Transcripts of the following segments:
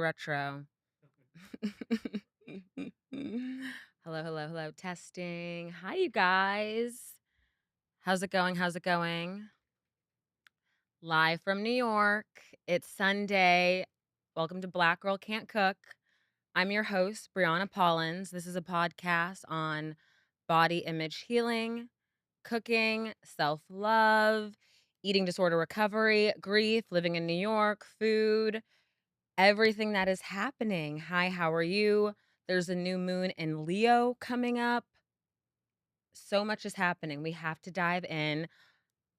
Retro. Hello, hello, hello. Testing. Hi, you guys. How's it going? How's it going? Live from New York. It's Sunday. Welcome to Black Girl Can't Cook. I'm your host, Brianna Pollins. This is a podcast on body image healing, cooking, self love, eating disorder recovery, grief, living in New York, food, everything that is happening. Hi, how are you? There's a new moon in Leo coming up. So much is happening. We have to dive in.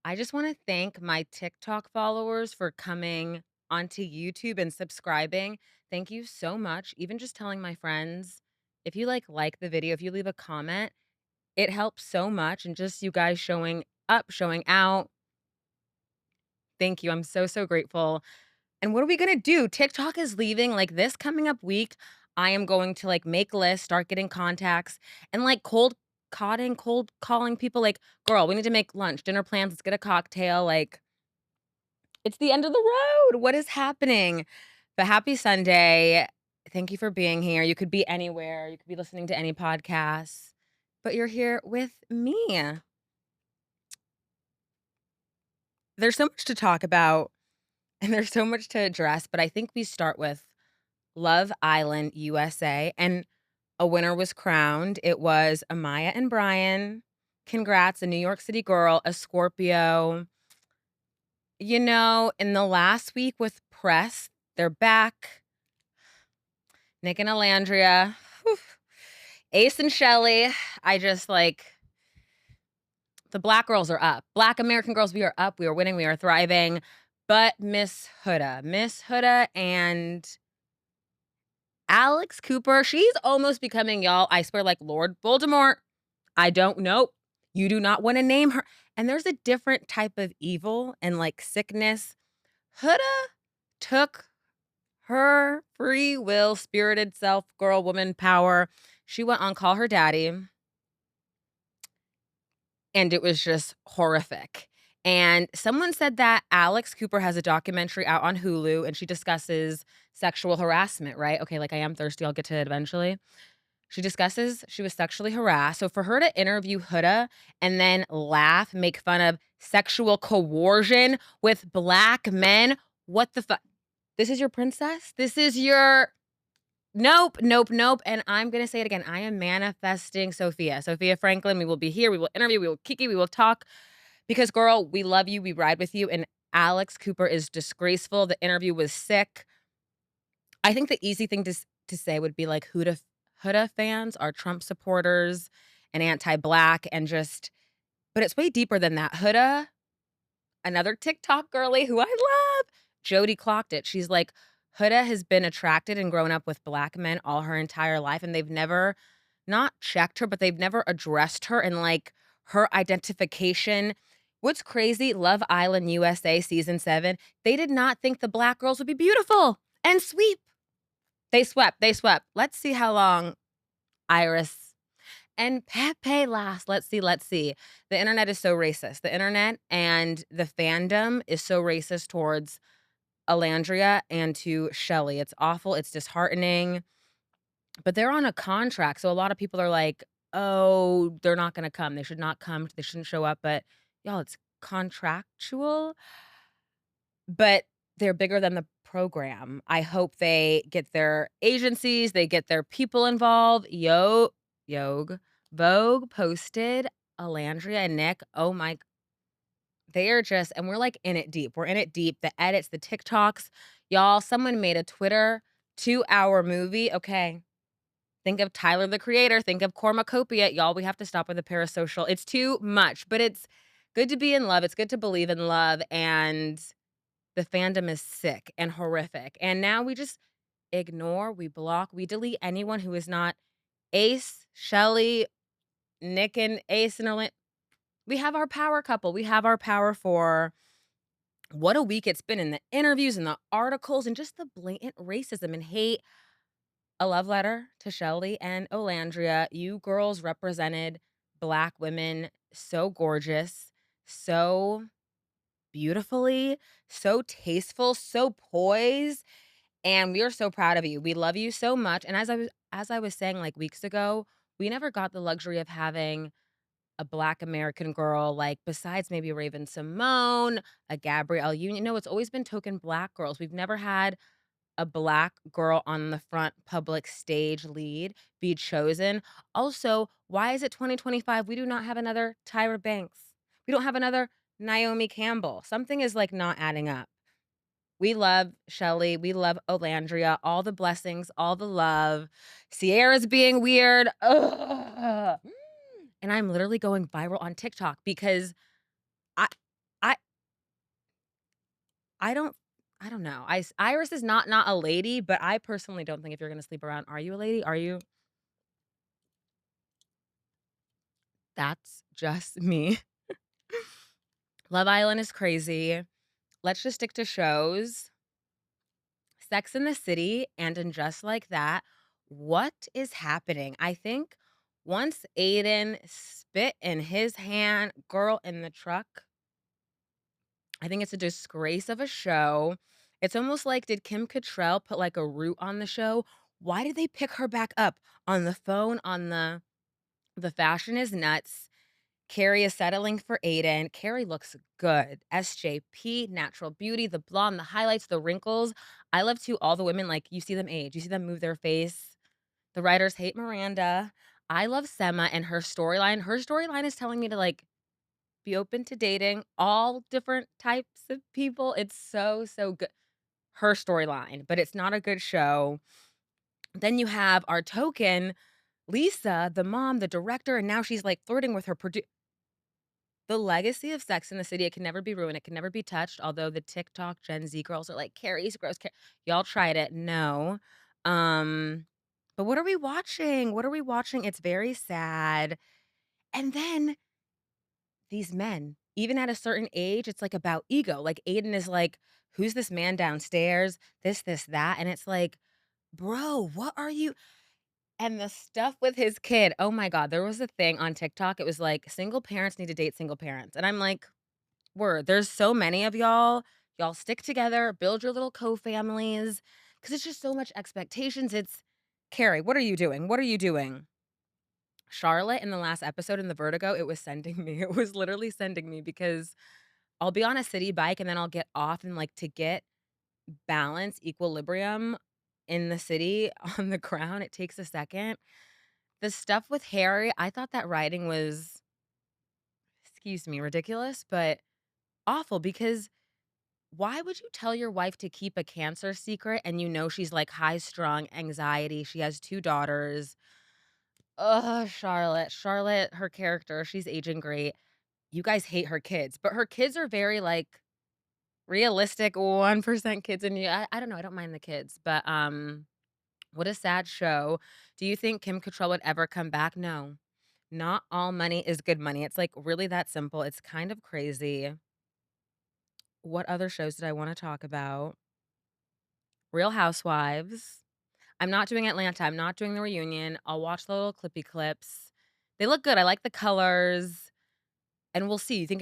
I just want to thank my TikTok followers for coming onto YouTube and subscribing. Thank you so much. Even just telling my friends, if you like the video, if you leave a comment, it helps so much. And just you guys showing up, showing out. Thank you. I'm so grateful. And what are we gonna do? TikTok is leaving like this coming up week. I am going to make lists, start getting contacts, and cold calling people like, girl, we need to make lunch, dinner plans, let's get a cocktail. Like, it's the end of the road. What is happening? But happy Sunday. Thank you for being here. You could be anywhere, you could be listening to any podcasts, but you're here with me. There's so much to talk about and there's so much to address, but I think we start with Love Island USA, and a winner was crowned. It was Amaya and Brian. Congrats, a New York City girl, a Scorpio. In the last week with press, they're back. Nick and Alandria. Whew. Ace and Shelly. I just the black girls are up. Black American girls, we are up. We are winning. We are thriving. But Miss Huda and Alex Cooper, she's almost becoming, y'all, I swear, like Lord Voldemort. I don't know. You do not want to name her. And there's a different type of evil and sickness. Huda took her free will, spirited self, girl, woman power. She went on Call Her Daddy, and it was just horrific. And someone said that Alex Cooper has a documentary out on Hulu, and she discusses sexual harassment, right? Okay, I am thirsty. I'll get to it eventually. She discusses she was sexually harassed. So for her to interview Huda and then laugh, make fun of sexual coercion with black men, what the fuck? This is your princess? This is your nope, nope, nope. And I'm gonna say it again. I am manifesting Sophia. Sophia Franklin. We will be here. We will interview. We will kiki. We will talk. Because girl, we love you. We ride with you. And Alex Cooper is disgraceful. The interview was sick. I think the easy thing to say would be Huda fans are Trump supporters and anti-black and but it's way deeper than that. Huda, another TikTok girly who I love, Jody clocked it. She's like, Huda has been attracted and grown up with black men all her entire life, and they've never not checked her, but they've never addressed her and her identification. What's crazy, Love Island USA season 7, they did not think the black girls would be beautiful and sweet. They swept. They swept. Let's see how long Iris and Pepe last. Let's see. Let's see. The internet is so racist. The internet and the fandom is so racist towards Alandria and to Shelly. It's awful. It's disheartening. But they're on a contract. So a lot of people are like, oh, they're not going to come. They should not come. They shouldn't show up. But y'all, it's contractual. But they're bigger than the program. I hope they get their agencies, they get their people involved. Vogue posted Alandria and Nick. Oh my, they are just, and we're in it deep. We're in it deep. The edits, the TikToks. Y'all, someone made a Twitter 2-hour movie. Okay. Think of Tyler the Creator. Think of Cornucopia. Y'all, we have to stop with the parasocial. It's too much, but it's good to be in love. It's good to believe in love. And the fandom is sick and horrific. And now we just ignore, we block, we delete anyone who is not Ace, Shelly, Nick and Ace and Orlando. We have our power couple. We have our power for what a week it's been in the interviews and the articles and just the blatant racism and hate. A love letter to Shelly and Olandria. You girls represented black women so gorgeous, so beautifully, so tasteful, so poised. And we are so proud of you. We love you so much, and as I was saying, like, weeks ago, we never got the luxury of having a Black American girl, like, besides maybe Raven Simone, a Gabrielle Union. No, it's always been token Black girls. We've never had a Black girl on the front public stage lead be chosen. Also, why is it 2025? We do not have another Tyra Banks. We don't have another Naomi Campbell. Something is, like, not adding up. We love Shelly. We love Olandria. All the blessings, all the love. Sierra's being weird. Ugh. And I'm literally going viral on TikTok because I I I don't I don't know. Iris is not a lady, but I personally don't think if you're gonna sleep around, are you a lady? Are you? That's just me. Love Island is crazy. Let's just stick to shows. Sex in the City and in Just Like That. What is happening? I think once Aiden spit in his hand, girl in the truck, I think it's a disgrace of a show. It's almost like, did Kim Cattrall put like a root on the show? Why did they pick her back up on the phone on the fashion is nuts. Carrie is settling for Aiden. Carrie looks good. SJP, natural beauty, the blonde, the highlights, the wrinkles. I love too all the women, like, you see them age, you see them move their face. The writers hate Miranda. I love Sema and her storyline. Her storyline is telling me to, like, be open to dating all different types of people. It's so, so good. Her storyline, but it's not a good show. Then you have our token, Lisa, the mom, the director, and now she's, like, flirting with her the legacy of Sex in the City, it can never be ruined, it can never be touched, although the TikTok Gen Z girls are like, "Carrie's gross, y'all tried it, no. Um, but what are we watching? What are we watching? It's very sad. And then these men, even at a certain age, it's, like, about ego, like, Aiden is like, "Who's this man downstairs? This, that," and it's like, "Bro, what are you?" And the stuff with his kid, oh my god, there was a thing on TikTok, it was like, "Single parents need to date single parents," and I'm like, word. There's so many of y'all. Y'all stick together, build your little co-families, because it's just so much expectations. It's Carrie, what are you doing? What are you doing? Charlotte in the last episode in the Vertigo, it was sending me. It was literally sending me because I'll be on a city bike and then I'll get off and like to get balance, equilibrium in the city on the ground, it takes a second. The stuff with Harry, I thought that writing was, excuse me, ridiculous, but awful because why would you tell your wife to keep a cancer secret and you know she's, like, high-strung, anxiety, she has 2 daughters. Ugh, Charlotte. Charlotte, her character, she's aging great. You guys hate her kids, but her kids are very, like, realistic 1% kids, and you I don't know, I don't mind the kids, but, what a sad show. Do you think Kim Cattrall would ever come back? No. Not all money is good money. It's, like, really that simple. It's kind of crazy. What other shows did I wanna talk about? Real Housewives. I'm not doing Atlanta, I'm not doing the reunion. I'll watch the little clippy clips. They look good, I like the colors, and we'll see. Do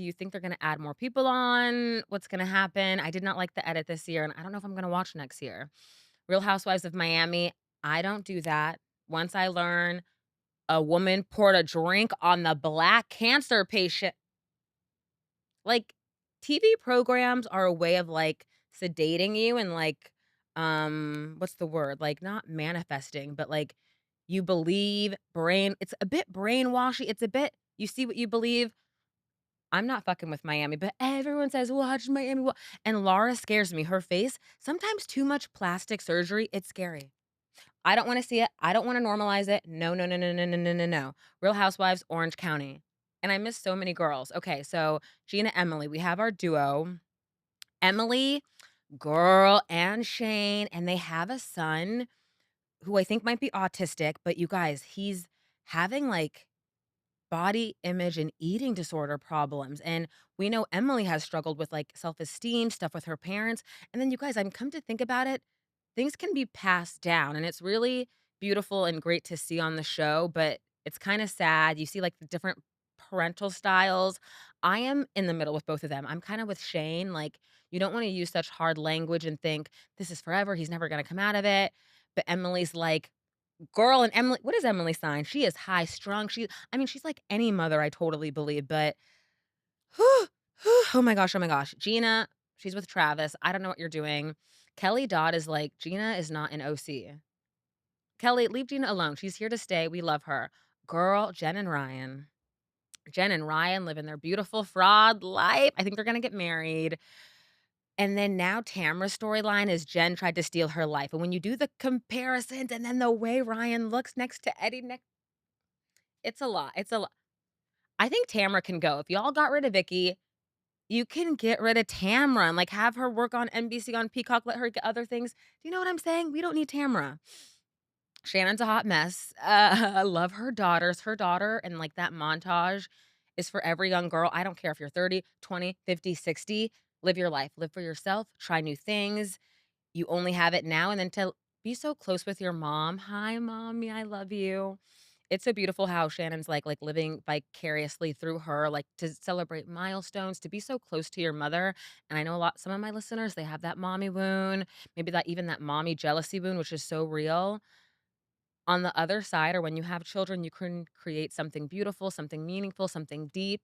you think they're gonna add more people on? What's gonna happen? I did not like the edit this year, and I don't know if I'm gonna watch next year. Real Housewives of Miami, I don't do that. Once I learn a woman poured a drink on the Black cancer patient. Like, TV programs are a way of, like, sedating you and, like, what's the word? Like, not manifesting, but, like, you believe it's a bit brainwashy, it's a bit you see what you believe. I'm not fucking with Miami, but everyone says, "Watch Miami," and Laura scares me. Her face, sometimes too much plastic surgery, it's scary. I don't wanna see it, I don't wanna normalize it. No, no, no, no, no, no, no, no, no. Real Housewives, Orange County, and I miss so many girls. Okay, so Gina, Emily, we have our duo. Emily, girl, and Shane, and they have a son who I think might be autistic, but you guys, he's having, like, body image and eating disorder problems, and we know Emily has struggled with, like, self-esteem, stuff with her parents, and then you guys, I'm come to think about it, things can be passed down, and it's really beautiful and great to see on the show, but it's kinda sad. You see, like, the different parental styles. I am in the middle with both of them. I'm kinda with Shane, like, you don't wanna use such hard language and think, "This is forever, he's never gonna come out of it." But Emily's like, girl, and Emily what is Emily's sign? She is high strung. I mean, she's like any mother, I totally believe, but oh my gosh, oh my gosh. Gina, she's with Travis. I don't know what you're doing. Kelly Dodd is like, Gina is not an OC. Kelly, leave Gina alone. She's here to stay. We love her. Girl, Jen and Ryan. Jen and Ryan living their beautiful fraud life. I think they're gonna get married. And then now Tamra's storyline is Jen tried to steal her life. And when you do the comparisons and then the way Ryan looks next to Eddie, it's a lot. It's a lot. I think Tamra can go. If y'all got rid of Vicky, you can get rid of Tamra and like have her work on NBC on Peacock, let her get other things. Do you know what I'm saying? We don't need Tamra. Shannon's a hot mess. I love her daughters. Her daughter and like that montage is for every young girl. I don't care if you're 30, 20, 50, 60. Live your life. Live for yourself. Try new things. You only have it now. And then to be so close with your mom. Hi, mommy. I love you. It's so beautiful how Shannon's like living vicariously through her, like to celebrate milestones, to be so close to your mother. And I know some of my listeners, they have that mommy wound, maybe that even that mommy jealousy wound, which is so real. On the other side, or when you have children, you can create something beautiful, something meaningful, something deep.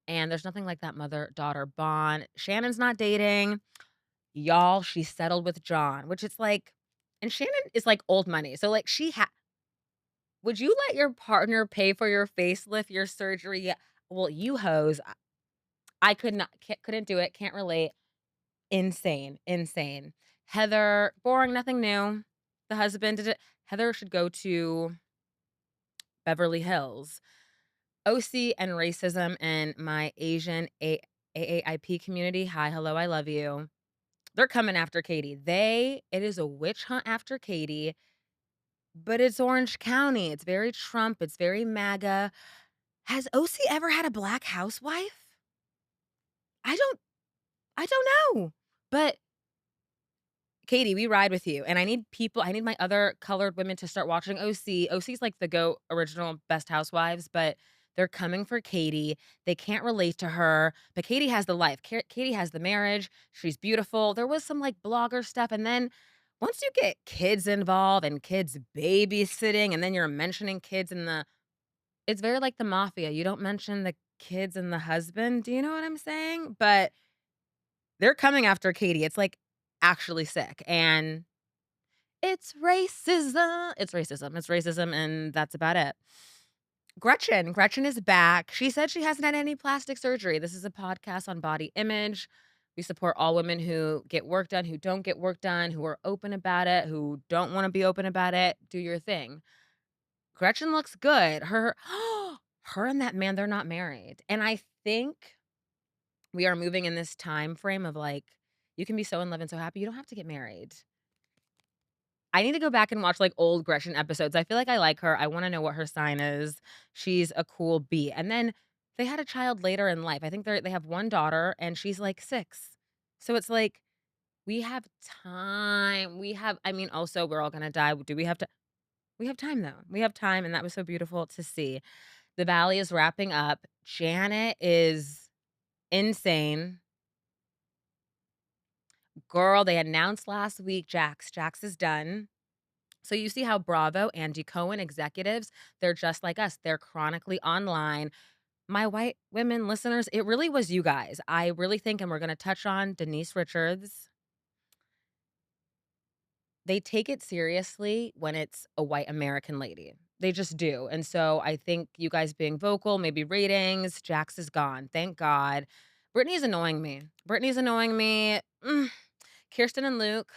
And there's nothing like that mother daughter bond. Shannon's not dating. Y'all, she settled with John, which it's like, and Shannon is like old money. So, like, would you let your partner pay for your facelift, your surgery? Yeah. Well, you hoes, I could not, couldn't do it, can't relate. Insane, insane. Heather, boring, nothing new. The husband did it. Heather should go to Beverly Hills. OC and racism and my Asian AAIP community. Hi, hello, I love you. They're coming after Katie. It is a witch hunt after Katie, but it's Orange County. It's very Trump. It's very MAGA. Has OC ever had a black housewife? I don't, I don't know. But Katie, we ride with you. And I need my other colored women to start watching OC. OC's like the GOAT original best housewives, but they're coming for Katie. They can't relate to her, but Katie has the life. Katie has the marriage. She's beautiful. There was some like blogger stuff. And then once you get kids involved and kids babysitting, and then you're mentioning kids it's very like the mafia. You don't mention the kids and the husband. Do you know what I'm saying? But they're coming after Katie. It's like actually sick. And it's racism. It's racism. It's racism, and that's about it. Gretchen is back. She said she hasn't had any plastic surgery. This is a podcast on body image. We support all women who get work done, who don't get work done, who are open about it, who don't wanna be open about it. Do your thing. Gretchen looks good. Her and that man, they're not married, and I think we are moving in this time frame of, like, you can be so in love and so happy, you don't have to get married. I need to go back and watch, like, old Gretchen episodes. I feel like her. I wanna know what her sign is. She's a cool bee, and then they had a child later in life. I think they have one daughter, and she's, like, 6. So it's like, we have time. I mean, also, we're all gonna die. Do we have to We have time, though. We have time, and that was so beautiful to see. The Valley is wrapping up. Janet is insane. Girl, they announced last week Jax. Jax is done. So you see how Bravo, Andy Cohen executives, they're just like us. They're chronically online. My white women listeners, it really was you guys. I really think, and we're going to touch on Denise Richards. They take it seriously when it's a white American lady. They just do. And so I think you guys being vocal, maybe ratings, Jax is gone. Thank God. Brittany's annoying me. Brittany's annoying me. Kirsten and Luke.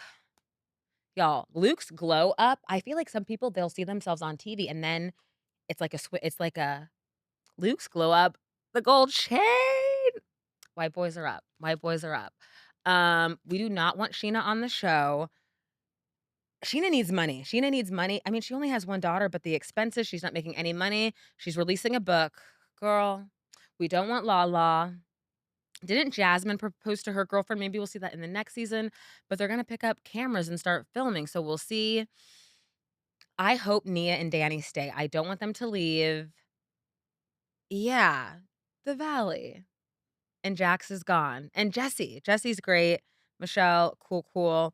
Y'all, Luke's glow up, I feel like some people, they'll see themselves on TV and then it's like a Luke's glow up, the gold chain. White boys are up. White boys are up. We do not want Sheena on the show. Sheena needs money. Sheena needs money. I mean, she only has one daughter, but the expenses, she's not making any money. She's releasing a book. Girl, we don't want Lala. Didn't Jasmine propose to her girlfriend? Maybe we'll see that in the next season, but they're gonna pick up cameras and start filming, so we'll see. I hope Nia and Danny stay. I don't want them to leave. Yeah, the Valley. and Jax is gone. And Jesse. Jesse's great. Michelle, cool, cool.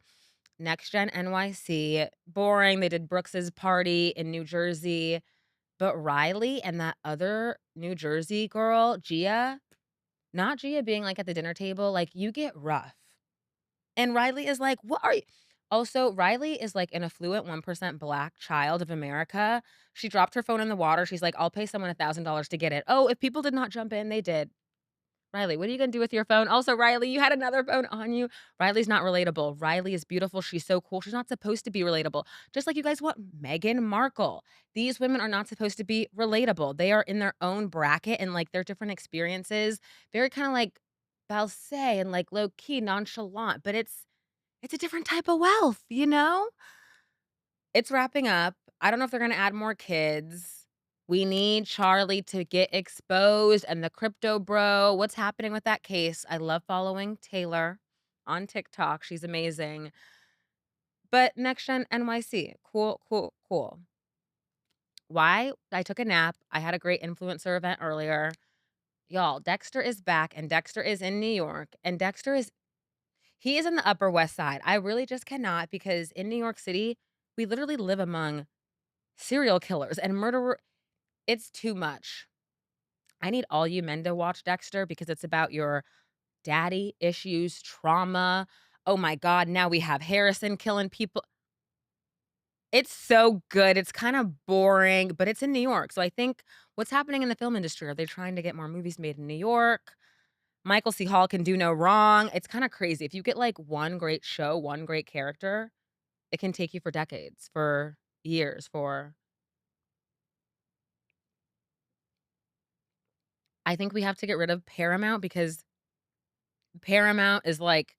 Next Gen NYC, boring. They did Brooks's party in New Jersey. But Riley and that other New Jersey girl, Gia, not Gia being like at the dinner table, like you get rough. And Riley is like, "What are you?" Also, Riley is like an affluent 1% black child of America. She dropped her phone in the water. She's like, "I'll pay someone $1,000 to get it." Oh, if people did not jump in, they did. Riley, what are you gonna do with your phone? Also, Riley, you had another phone on you. Riley's not relatable. Riley is beautiful. She's so cool. She's not supposed to be relatable. Just like you guys want Meghan Markle. These women are not supposed to be relatable. They are in their own bracket and like their different experiences. Very kind of like Balsay and like low key nonchalant, but it's a different type of wealth, you know? It's wrapping up. I don't know if they're gonna add more kids. We need Charlie to get exposed and the crypto bro. What's happening with that case? I love following Taylor on TikTok. She's amazing. But Next Gen NYC. Cool, cool, cool. Why? I took a nap. I had a great influencer event earlier. Y'all, Dexter is back and Dexter is in New York and he is in the Upper West Side. I really just cannot because in New York City, we literally live among serial killers and murderer. It's too much. I need all you men to watch Dexter because it's about your daddy issues, trauma. Oh my God, now we have Harrison killing people. It's so good. It's kind of boring, but it's in New York. So I think what's happening in the film industry? Are they trying to get more movies made in New York? Michael C. Hall can do no wrong. It's kind of crazy. If you get like one great show, one great character, it can take you for decades, for years, for I think we have to get rid of Paramount because Paramount is like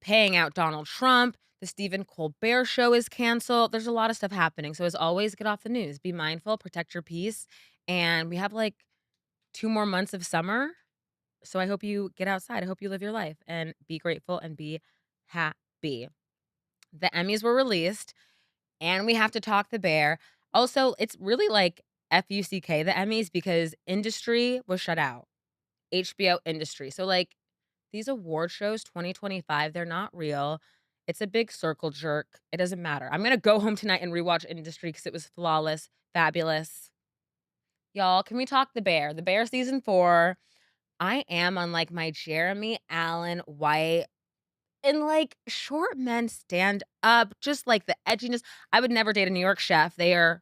paying out Donald Trump. The Stephen Colbert show is canceled. There's a lot of stuff happening. So as always, get off the news. Be mindful, protect your peace. And we have like 2 more months of summer. So I hope you get outside. I hope you live your life and be grateful and be happy. The Emmys were released and we have to talk the bear. Also, it's really like FUCK, the Emmys, because industry was shut out. HBO industry. So, like, these award shows 2025, they're not real. It's a big circle jerk. It doesn't matter. I'm gonna go home tonight and rewatch Industry because it was flawless, fabulous. Y'all, can we talk The Bear? The Bear season 4. I am on like my Jeremy Allen White and like short men stand up, just like the edginess. I would never date a New York chef. They are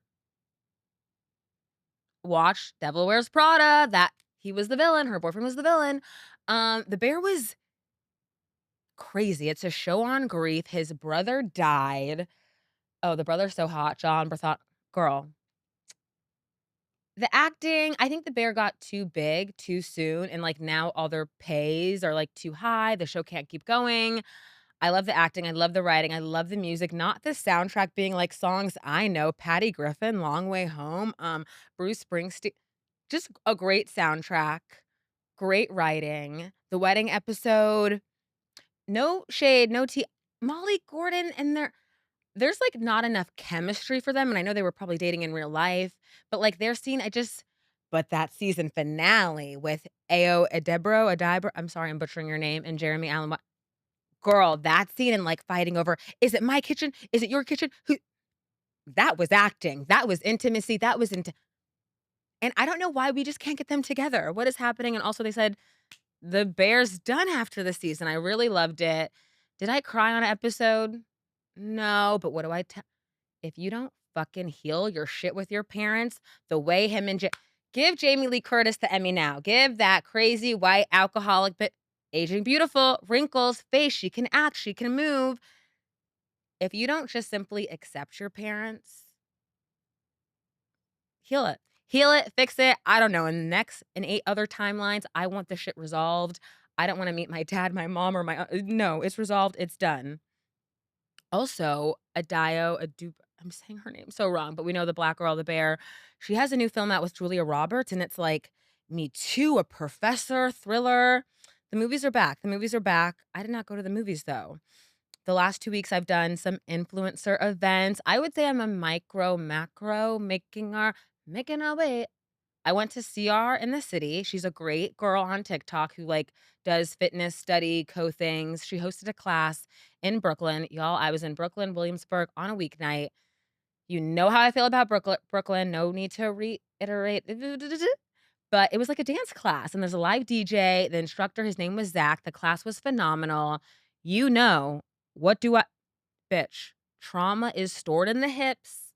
watch Devil Wears Prada. That he was the villain. Her boyfriend was the villain. The Bear was crazy. It's a show on grief. His brother died. Oh, the brother's so hot. John Berthon. Girl. The acting, I think The Bear got too big too soon. And like now all their pays are like too high. The show can't keep going. I love the acting. I love the writing. I love the music. Not the soundtrack being like songs I know. Patty Griffin, Long Way Home. Bruce Springsteen. Just a great soundtrack. Great writing. The wedding episode. No shade, no tea. Molly Gordon and there's, like, not enough chemistry for them, and I know they were probably dating in real life, but, like, their scene, but that season finale with Ayo Edebro, I'm sorry, I'm butchering your name, and Jeremy Allen White. Girl, that scene and, like, fighting over, "Is it my kitchen? Is it your kitchen? Who" that was acting, that was intimacy, that was int and I don't know why we just can't get them together. What is happening? And also they said the Bears done after the season. I really loved it. Did I cry on an episode? No, but what do I tell? If you don't fucking heal your shit with your parents, the way him and give Jamie Lee Curtis the Emmy now. Give that crazy white alcoholic but aging beautiful, wrinkles, face. She can act, she can move. If you don't just simply accept your parents, heal it. Heal it, fix it. I don't know. In 8 other timelines, I want this shit resolved. I don't wanna meet my dad, my mom, or no, it's resolved, it's done. Also, I'm saying her name so wrong, but we know the black girl, the bear. She has a new film out with Julia Roberts, and it's like Me Too, a professor, thriller. The movies are back. The movies are back. I did not go to the movies, though. The last 2 weeks, I've done some influencer events. I would say I'm a micro, macro, making our way. I went to see her in the city. She's a great girl on TikTok who, like, does fitness study, things. She hosted a class in Brooklyn. Y'all, I was in Brooklyn, Williamsburg on a weeknight. You know how I feel about Brooklyn, no need to reiterate. But it was like a dance class, and there's a live DJ. The instructor, his name was Zach. The class was phenomenal. You know, what do I bitch, trauma is stored in the hips,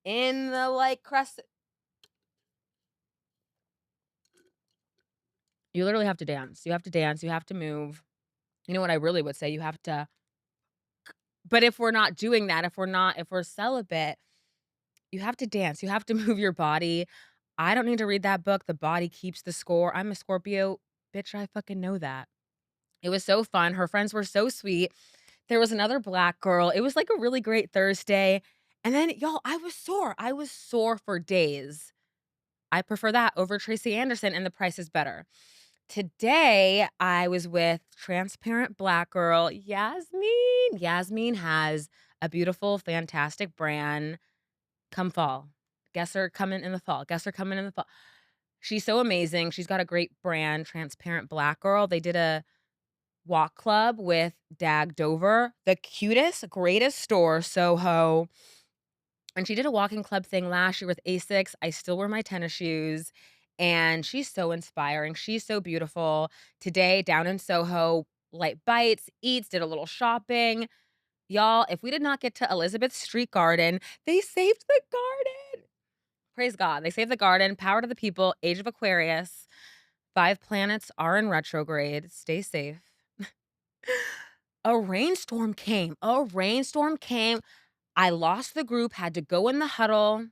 in the, like, crest. You literally have to dance. You have to dance, you have to move. You know what I really would say? You have to but if we're not doing that, if we're celibate, you have to dance, you have to move your body. I don't need to read that book, The Body Keeps the Score. I'm a Scorpio. Bitch, I fucking know that. It was so fun. Her friends were so sweet. There was another Black girl. It was like a really great Thursday. And then, y'all, I was sore. I was sore for days. I prefer that over Tracy Anderson, and the price is better. Today, I was with transparent Black girl, Yasmin. Yasmin has a beautiful, fantastic brand. Come fall. Guess her coming in the fall. Guess her coming in the fall. She's so amazing. She's got a great brand, Transparent Black Girl. They did a walk club with Dag Dover, the cutest, greatest store, Soho. And she did a walking club thing last year with Asics. I still wear my tennis shoes, and she's so inspiring. She's so beautiful. Today, down in Soho, light bites, eats, did a little shopping. Y'all, if we did not get to Elizabeth Street Garden, they saved the garden. Praise God. They saved the garden. Power to the people. Age of Aquarius. 5 planets are in retrograde. Stay safe. A rainstorm came. A rainstorm came. I lost the group, had to go in the huddle.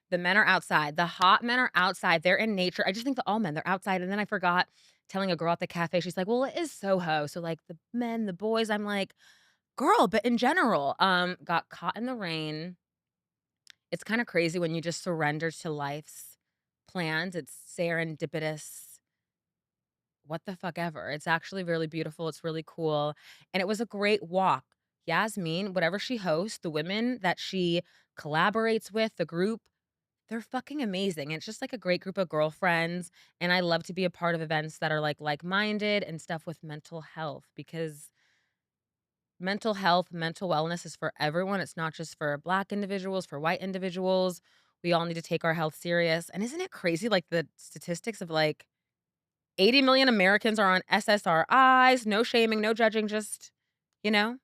The men are outside. The hot men are outside. They're in nature. I just think that all men, they're outside. And then I forgot telling a girl at the cafe, she's like, well, it is Soho. So like the men, the boys, I'm like, girl, but in general, got caught in the rain. It's kind of crazy when you just surrender to life's plans. It's serendipitous. What the fuck ever. It's actually really beautiful. It's really cool. And it was a great walk. Yasmin, whatever she hosts, the women that she collaborates with, the group, they're fucking amazing. It's just like a great group of girlfriends. And I love to be a part of events that are like-minded and stuff with mental health, because mental health, mental wellness is for everyone. It's not just for Black individuals, for white individuals. We all need to take our health serious. And isn't it crazy? Like the statistics of like 80 million Americans are on SSRIs, no shaming, no judging, just, you know?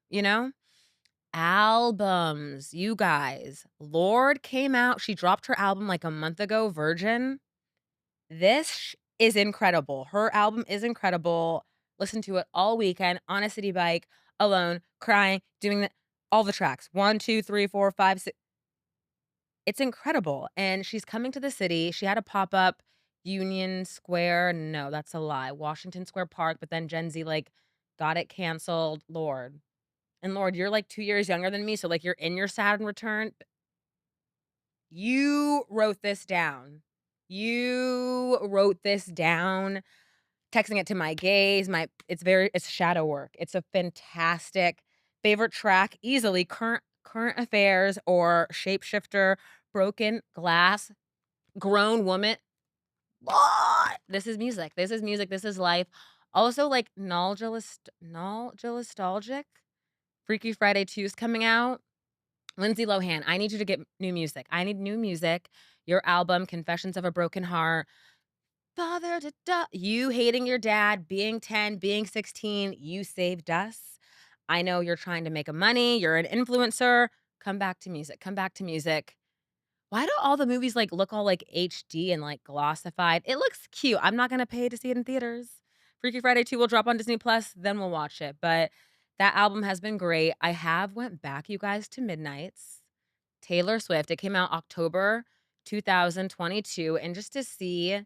Albums, you guys. Lorde came out. She dropped her album like a month ago, Virgin. Is incredible. Her album is incredible. Listen to it all weekend on a city bike, alone, crying, doing all the tracks. 1, 2, 3, 4, 5, 6. It's incredible. And she's coming to the city. She had a pop-up Union Square. No, that's a lie. Washington Square Park, but then Gen Z like got it canceled. Lorde. And Lorde, you're like 2 years younger than me, so like you're in your Saturn return. You wrote this down. You wrote this down. Texting it to my gays, it's shadow work. It's a fantastic favorite track, easily current affairs or shapeshifter, broken glass, grown woman. What? This is music. This is music. This is life. Also, like nostalgic. Freaky Friday 2 is coming out. Lindsay Lohan, I need you to get new music. I need new music. Your album, Confessions of a Broken Heart. Father to you hating your dad, being 10, being 16, you saved us. I know you're trying to make a money. You're an influencer. Come back to music. Come back to music. Why do all the movies like look all like HD and like glossified? It looks cute. I'm not gonna pay to see it in theaters. Freaky Friday 2 will drop on Disney Plus, then we'll watch it. But that album has been great. I have went back, you guys, to Midnights. Taylor Swift. It came out October 2022. And just to see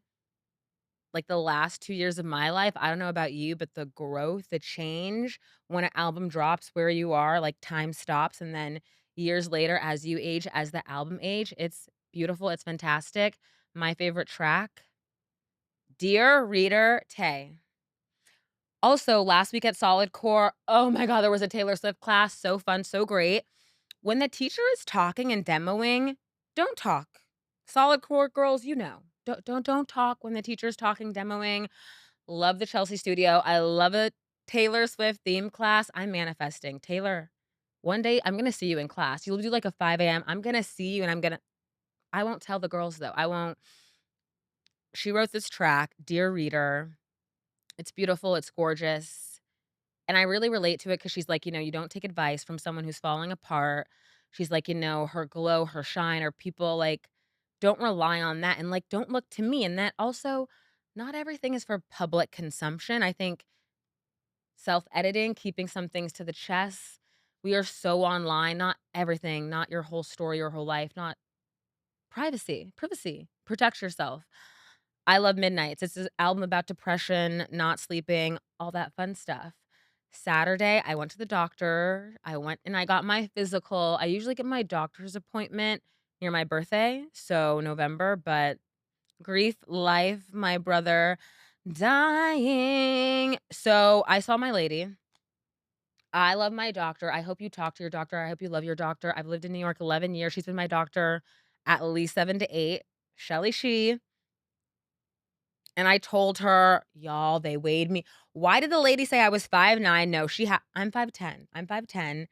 like the last 2 years of my life, I don't know about you, but the growth, the change when an album drops where you are, like time stops. And then years later, as you age, as the album age, it's beautiful. It's fantastic. My favorite track, Dear Reader, Tay. Also, last week at Solid Core, oh my God, there was a Taylor Swift class. So fun, so great. When the teacher is talking and demoing, don't talk. Solid Core girls, you know. Don't talk when the teacher's talking, demoing. Love the Chelsea studio. I love a Taylor Swift theme class. I'm manifesting. Taylor, one day I'm gonna see you in class. You'll do like a 5 AM. I'm gonna see you and I won't tell the girls though. I won't. She wrote this track, Dear Reader. It's beautiful, it's gorgeous. And I really relate to it because she's like, you don't take advice from someone who's falling apart. She's like, her glow, her shine, or people like, don't rely on that. And like, don't look to me. And that also, not everything is for public consumption. I think self editing, keeping some things to the chest. We are so online, not everything, not your whole story, your whole life, not privacy, protect yourself. I love Midnights. It's an album about depression, not sleeping, all that fun stuff. Saturday, I went to the doctor. I went and I got my physical. I usually get my doctor's appointment near my birthday, so November, but grief, life, my brother dying. So I saw my lady. I love my doctor. I hope you talk to your doctor. I hope you love your doctor. I've lived in New York 11 years. She's been my doctor at least 7 to 8. Shelly She. And I told her, "Y'all, they weighed me." Why did the lady say I was 5'9"? No, I'm 5'10". I'm 5'10".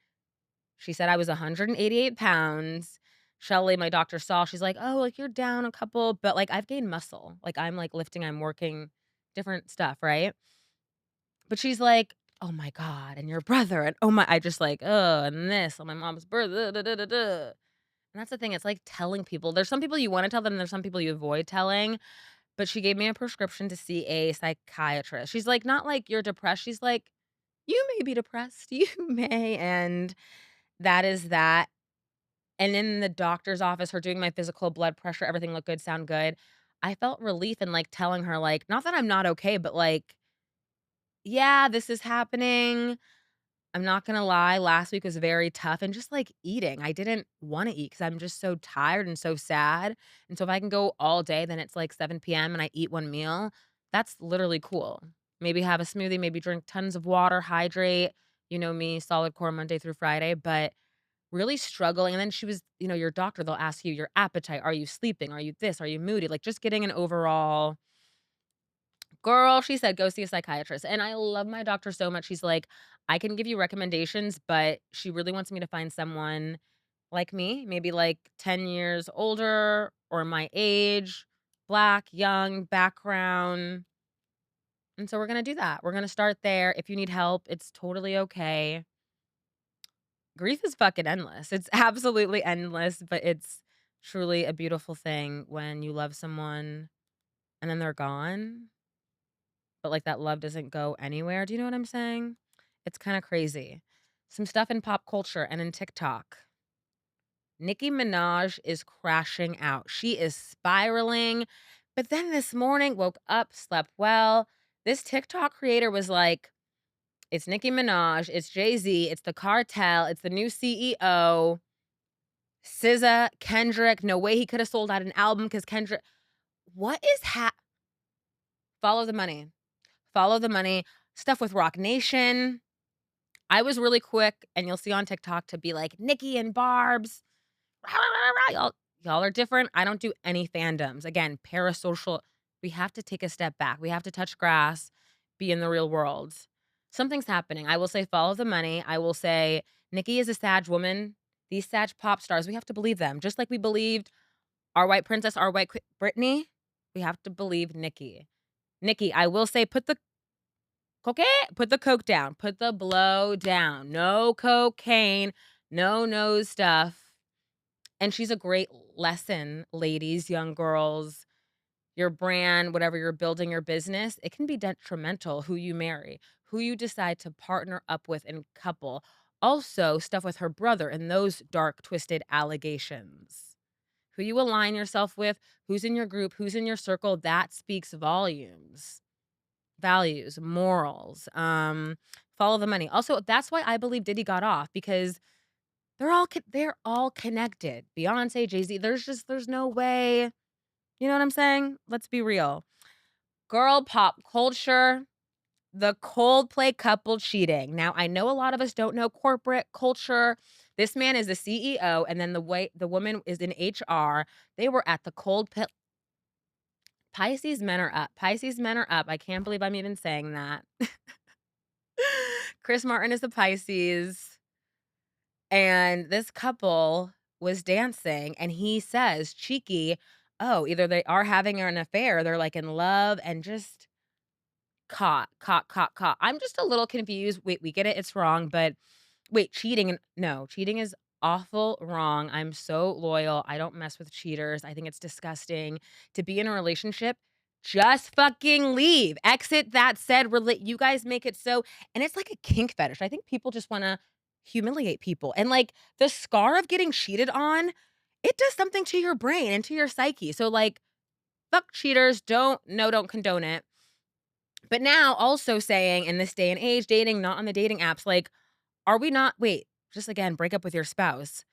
She said I was 188 pounds. Shelly, my doctor saw, she's like, "Oh, like, you're down a couple," but, like, I've gained muscle. Like, I'm, like, lifting, I'm working different stuff, right? But she's like, "Oh my god, and your brother, and oh my," I just like, "Ugh, and this on my mom's birthday, da, da, da, da." And that's the thing, it's like telling people. There's some people you wanna tell them, and there's some people you avoid telling. But she gave me a prescription to see a psychiatrist. She's like, "Not like you're depressed." She's like, "You may be depressed. You may." And that is that. And in the doctor's office, her doing my physical, blood pressure, everything looked good, sound good. I felt relief in, like, telling her, like, not that I'm not okay, but, like, "Yeah, this is happening." I'm not gonna lie, last week was very tough and just, like, eating. I didn't wanna eat because 'cause I'm just so tired and so sad, and so if I can go all day, then it's, like, 7 PM and I eat 1 meal, that's literally cool. Maybe have a smoothie, maybe drink tons of water, hydrate, you know me, solid core Monday through Friday, but really struggling, and then she was your doctor, they'll ask you your appetite, are you sleeping, are you this, are you moody, like, just getting an overall girl, she said, "Go see a psychiatrist," and I love my doctor so much, she's like, "I can give you recommendations," but she really wants me to find someone like me, maybe, like, 10 years older or my age, Black, young, background, and so we're gonna do that. We're gonna start there. If you need help, it's totally okay. Grief is fucking endless. It's absolutely endless, but it's truly a beautiful thing when you love someone and then they're gone. But, like, that love doesn't go anywhere. Do you know what I'm saying? It's kinda crazy. Some stuff in pop culture and in TikTok. Nicki Minaj is crashing out. She is spiraling, but then this morning, woke up, slept well. This TikTok creator was like, "It's Nicki Minaj, it's Jay-Z, it's the cartel, it's the new CEO, SZA, Kendrick. No way he coulda sold out an album because Kendrick." What is Follow the money. Follow the money. Stuff with Rock Nation. I was really quick, and you'll see on TikTok, to be like, "Nicki and Barb's, rah, rah, rah, rah, y'all are different." I don't do any fandoms. Again, parasocial. We have to take a step back. We have to touch grass, be in the real world. Something's happening. I will say follow the money. I will say Nicki is a Sag woman. These Sag pop stars, we have to believe them. Just like we believed our white princess, our white Britney, we have to believe Nicki. Nicki, I will say put the coke down, put the blow down. No cocaine, no nose stuff. And she's a great lesson, ladies, young girls, your brand, whatever you're building your business, it can be detrimental who you marry, who you decide to partner up with and couple. Also, stuff with her brother and those dark, twisted allegations. Who you align yourself with, who's in your group, who's in your circle, that speaks volumes. Values, morals, follow the money. Also, that's why I believe Diddy got off because they're all connected. Beyonce, Jay-Z, there's no way. You know what I'm saying? Let's be real. Girl pop culture, the Coldplay couple cheating. Now, I know a lot of us don't know corporate culture. This man is the CEO, and then the woman is in HR. They were at the Pisces men are up. Pisces men are up. I can't believe I'm even saying that. Chris Martin is a Pisces, and this couple was dancing, and he says, cheeky, oh, either they are having an affair, they're like in love, and just caught. I'm just a little confused. Wait, we get it, it's wrong, but wait, cheating and no, cheating is awful wrong. I'm so loyal. I don't mess with cheaters. I think it's disgusting to be in a relationship. Just fucking leave. Exit that said you guys make it so and it's like a kink fetish. I think people just want to humiliate people. And like the scar of getting cheated on, it does something to your brain and to your psyche. So like fuck cheaters, don't condone it. But now also saying in this day and age, dating not on the dating apps, like, are we not wait, just again, break up with your spouse.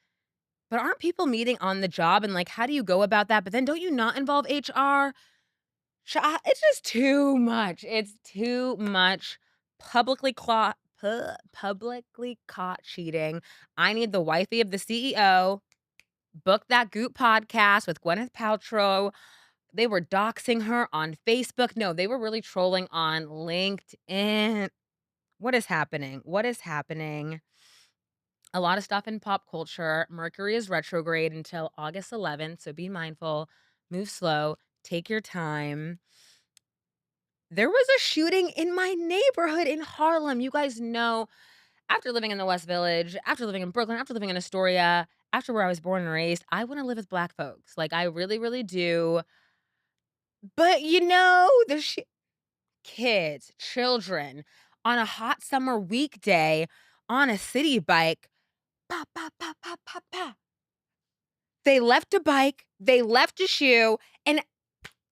But aren't people meeting on the job and like, how do you go about that? But then don't you not involve HR? It's just too much. It's too much publicly caught cheating. I need the wifey of the CEO. Book that Goop podcast with Gwyneth Paltrow. They were doxing her on Facebook. No, they were really trolling on LinkedIn. What is happening? What is happening? A lot of stuff in pop culture. Mercury is retrograde until August 11th, so be mindful, move slow, take your time. There was a shooting in my neighborhood in Harlem. You guys know, after living in the West Village, after living in Brooklyn, after living in Astoria, after where I was born and raised, I want to live with black folks. Like, I really, really do. But there's kids, children on a hot summer weekday on a city bike. Pa, pa, pa, pa, pa, pa. They left a bike, they left a shoe, and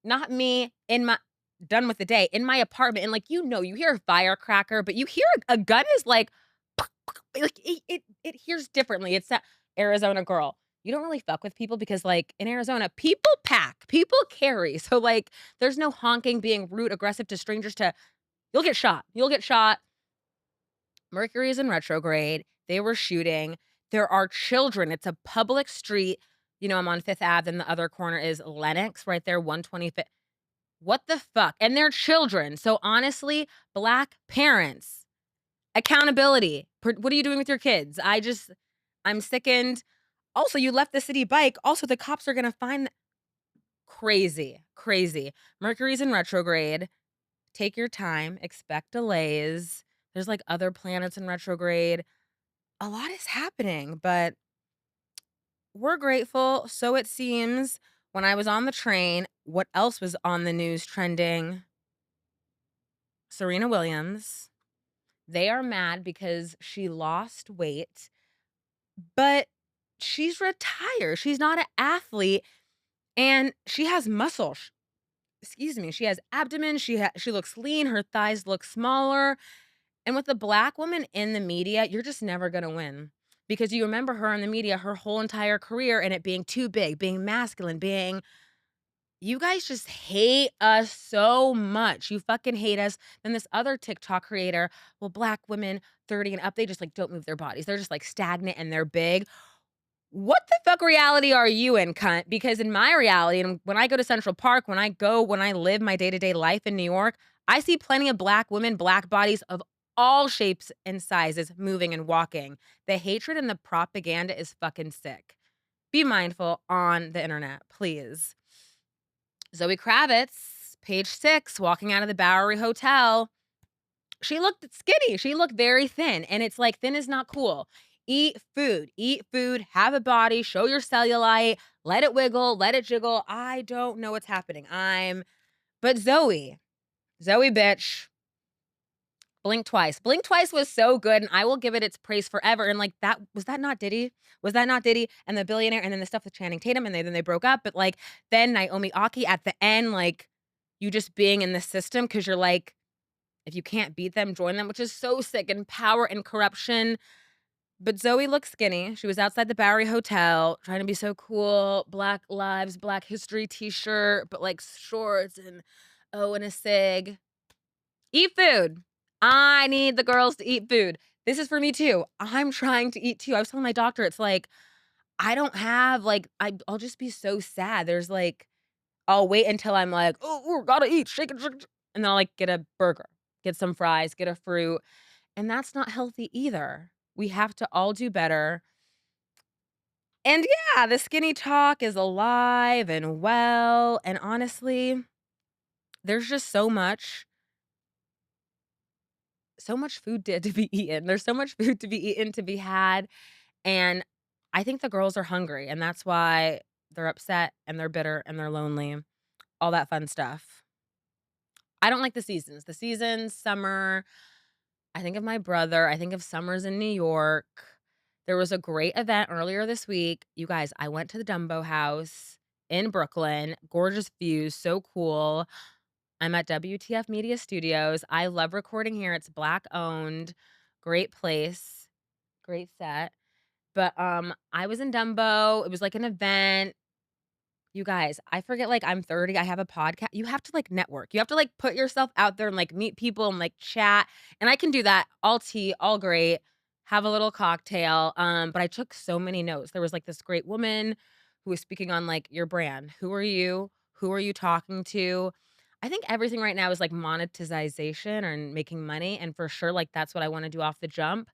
not me in my done with the day, in my apartment, and, like, you hear a firecracker, but you hear a gun is like, like, it hears differently. It's that Arizona girl. You don't really fuck with people because, like, in Arizona, people pack, people carry, so, like, there's no honking, being rude, aggressive to strangers to you'll get shot. Mercury is in retrograde. They were shooting. There are children. It's a public street. I'm on Fifth Ave, and the other corner is Lenox, right there, 125th. What the fuck? And they're children. So honestly, black parents, accountability. What are you doing with your kids? I'm sickened. Also, you left the city bike. Also, the cops are gonna find crazy, crazy. Mercury's in retrograde. Take your time. Expect delays. There's like other planets in retrograde. A lot is happening, but we're grateful. So it seems when I was on the train, what else was on the news trending? Serena Williams. They are mad because she lost weight, but she's retired. She's not an athlete and she has muscle. Excuse me. She has abdomen. She looks lean. Her thighs look smaller. And with a black woman in the media, you're just never going to win because you remember her in the media her whole entire career and it being too big, being masculine, being you guys just hate us so much. You fucking hate us. Then this other TikTok creator, well, black women 30 and up, they just like don't move their bodies. They're just like stagnant and they're big. What the fuck reality are you in, cunt? Because in my reality, and when I go to Central Park, when I live my day-to-day life in New York, I see plenty of black women, black bodies of all shapes and sizes moving and walking. The hatred and the propaganda is fucking sick. Be mindful on the internet, please. Zoe Kravitz, page 6, walking out of the Bowery Hotel. She looked skinny. She looked very thin. And it's like, thin is not cool. Eat food, have a body, show your cellulite, let it wiggle, let it jiggle. I don't know what's happening. But Zoe, bitch, Blink Twice. Blink Twice was so good, and I will give it its praise forever. And like was that not Diddy? Was that not Diddy? And the billionaire, and then the stuff with Channing Tatum, and then they broke up. But like then Naomi Aki at the end, like you just being in the system because you're like, if you can't beat them, join them, which is so sick. And power and corruption. But Zoe looked skinny. She was outside the Bowery Hotel, trying to be so cool. Black Lives, Black History t-shirt, but like shorts and and a cig. Eat food. I need the girls to eat food. This is for me too. I'm trying to eat too. I was telling my doctor, it's like, I don't have like, I'll just be so sad. There's like, I'll wait until I'm like, "Oh, gotta eat, shake it, shake it," and then I'll, like, get a burger, get some fries, get a fruit, and that's not healthy either. We have to all do better. And yeah, the skinny talk is alive and well, and honestly, there's just so much food to be eaten. There's so much food to be eaten, to be had, and I think the girls are hungry, and that's why they're upset, and they're bitter, and they're lonely, all that fun stuff. I don't like the seasons. The seasons, summer, I think of my brother, I think of summers in New York. There was a great event earlier this week. You guys, I went to the Dumbo House in Brooklyn. Gorgeous views, so cool. I'm at WTF Media Studios. I love recording here. It's Black owned. Great place. Great set. But I was in Dumbo. It was like an event. You guys, I forget, like, I'm 30, I have a podcast. You have to, like, network. You have to, like, put yourself out there and, like, meet people and, like, chat, and I can do that, all tea, all great, have a little cocktail, but I took so many notes. There was, like, this great woman who was speaking on, like, your brand. Who are you? Who are you talking to? I think everything right now is, like, monetization or making money, and for sure, like, that's what I wanna do off the jump.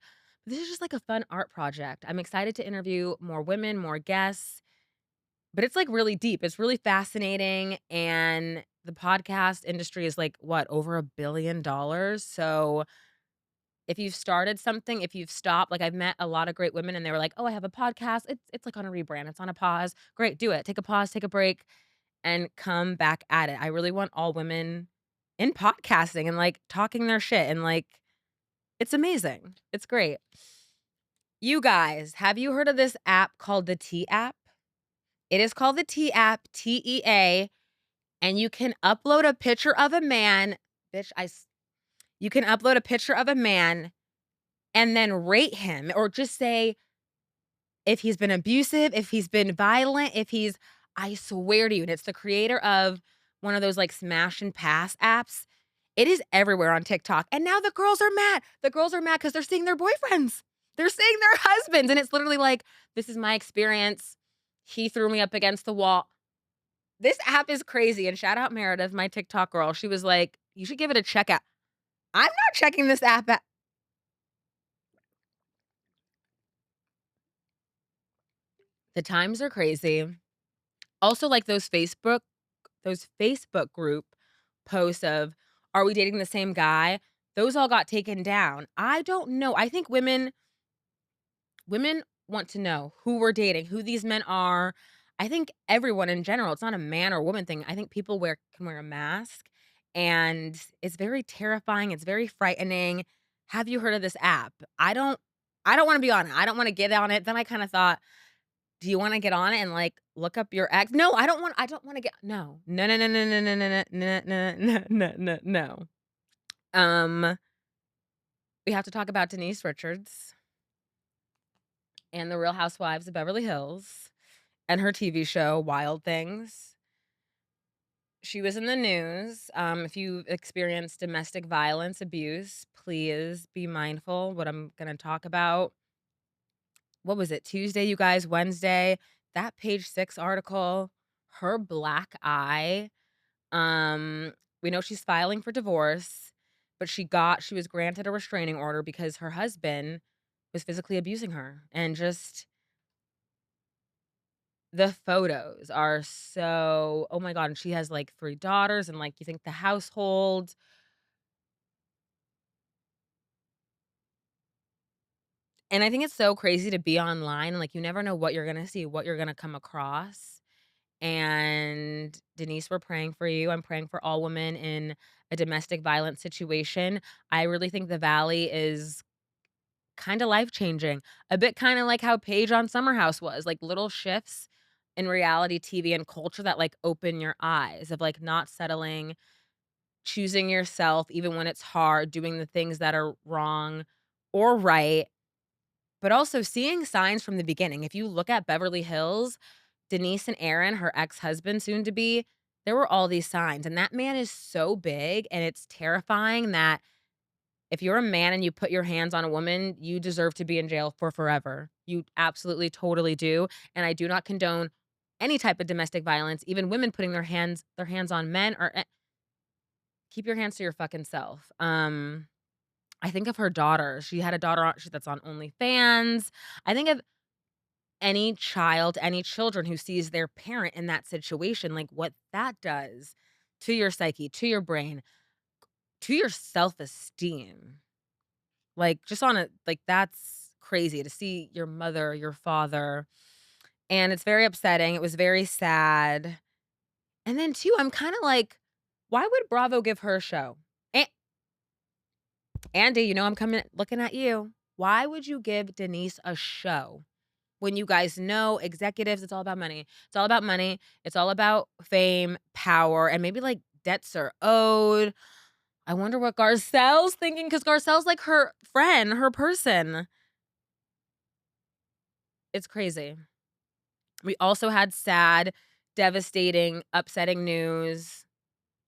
But this is just, like, a fun art project. I'm excited to interview more women, more guests. But it's, like, really deep, it's really fascinating, and the podcast industry is, like, what, over $1 billion? So, if you've started something, if you've stopped like, I've met a lot of great women, and they were like, "Oh, I have a podcast." It's, like, on a rebrand, it's on a pause. Great, do it. Take a pause, take a break, and come back at it. I really want all women in podcasting and, like, talking their shit, and, like, it's amazing. It's great. You guys, have you heard of this app called the Tea app? It is called the Tea app, TEA. And you can upload a picture of a man bitch, you can upload a picture of a man and then rate him or just say if he's been abusive, if he's been violent, if he's I swear to you, and it's the creator of one of those, like, smash and pass apps. It is everywhere on TikTok, and now the girls are mad. The girls are mad because 'cause they're seeing their boyfriends. They're seeing their husbands, and it's literally like, "This is my experience. He threw me up against the wall." This app is crazy, and shout out Meredith, my TikTok girl. She was like, "You should give it a check out." I'm not checking this app out. The times are crazy. Also, like those Facebook group posts of, "Are we dating the same guy?" Those all got taken down. I don't know. I think women want to know who we're dating, who these men are. I think everyone in general, it's not a man or woman thing. I think people can wear a mask, and it's very terrifying, it's very frightening. Have you heard of this app? I don't wanna be on it. I don't wanna get on it. Then I kinda thought, do you wanna get on it and, like, look up your ex? No, I don't wanna get no. No, no, no, no, no, no, no, no, no, no, no, no, no. Um, we have to talk about Denise Richards and the Real Housewives of Beverly Hills. And her TV show, Wild Things. She was in the news. If you experience domestic violence, abuse, please be mindful what I'm gonna talk about. What was it? Tuesday, you guys, Wednesday, that Page Six article, her black eye. Um, we know she's filing for divorce, but she was granted a restraining order because her husband was physically abusing her and just the photos are so oh my god, and she has, like, 3 daughters and, like, you think the household and I think it's so crazy to be online, like, you never know what you're gonna see, what you're gonna come across, and Denise, we're praying for you, I'm praying for all women in a domestic violence situation. I really think the Valley is kinda life-changing, a bit kinda like how Paige on Summer House was, like, little shifts in reality TV and culture that, like, open your eyes of, like, not settling, choosing yourself even when it's hard, doing the things that are wrong or right, but also seeing signs from the beginning. If you look at Beverly Hills, Denise and Aaron, her ex-husband soon to be, there were all these signs, and that man is so big, and it's terrifying that if you're a man and you put your hands on a woman, you deserve to be in jail for forever. You absolutely, totally do, and I do not condone any type of domestic violence, even women putting their hands on men or keep your hands to your fucking self. I think of her daughter. She had a daughter that's on OnlyFans. I think of any child, any children who sees their parent in that situation, like what that does to your psyche, to your brain, to your self-esteem. Like just on a like that's crazy to see your mother, your father, and it's very upsetting. It was very sad. And then too, I'm kind of like, why would Bravo give her a show? A- Andy, I'm coming looking at you. Why would you give Denise a show? When you guys know executives, it's all about money. It's all about money. It's all about fame, power, and maybe like debts are owed. I wonder what Garcelle's thinking because Garcelle's like her friend, her person. It's crazy. We also had sad, devastating, upsetting news.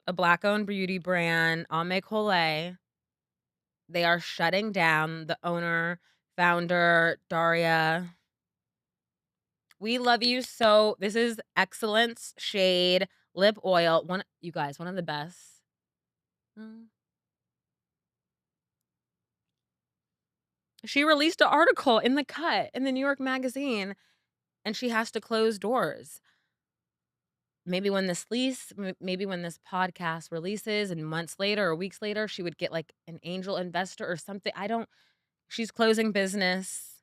A Black owned beauty brand, Ame Cole, they are shutting down. The owner, founder, Daria. We love you so. This is Excellence Shade Lip Oil. You guys, one of the best. Mm. She released an article in The Cut in the New York Magazine, and she has to close doors. Maybe when this podcast releases and months later or weeks later, she would get like an angel investor or something. She's closing business.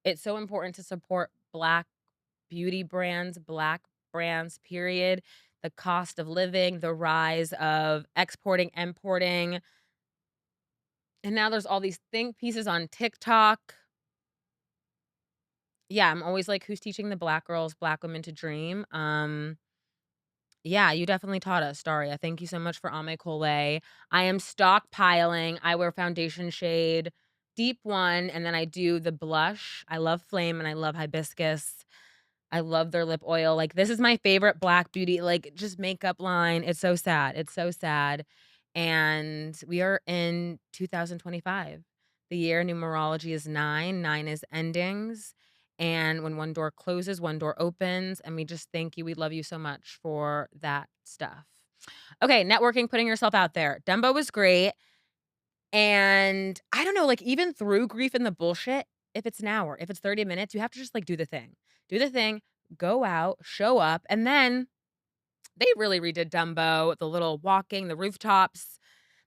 It's so important to support Black beauty brands, Black brands, period. The cost of living, the rise of exporting, importing. And now there's all these think pieces on TikTok. Yeah, I'm always like, who's teaching the Black girls, Black women to dream? Yeah, you definitely taught us, Daria. Thank you so much for Ame Cole. I am stockpiling. I wear foundation shade, deep one, and then I do the blush. I love Flame and I love Hibiscus. I love their lip oil. Like, this is my favorite Black beauty, like, just makeup line. It's so sad. It's so sad. And we are in 2025. The year numerology is 9. 9 is endings. And when one door closes, one door opens. And we just thank you. We love you so much for that stuff. Okay, networking, putting yourself out there. Dumbo was great. And I don't know, like, even through grief and the bullshit, if it's an hour, if it's 30 minutes, you have to just like do the thing. Do the thing, go out, show up. And then they really redid Dumbo, the little walking, the rooftops.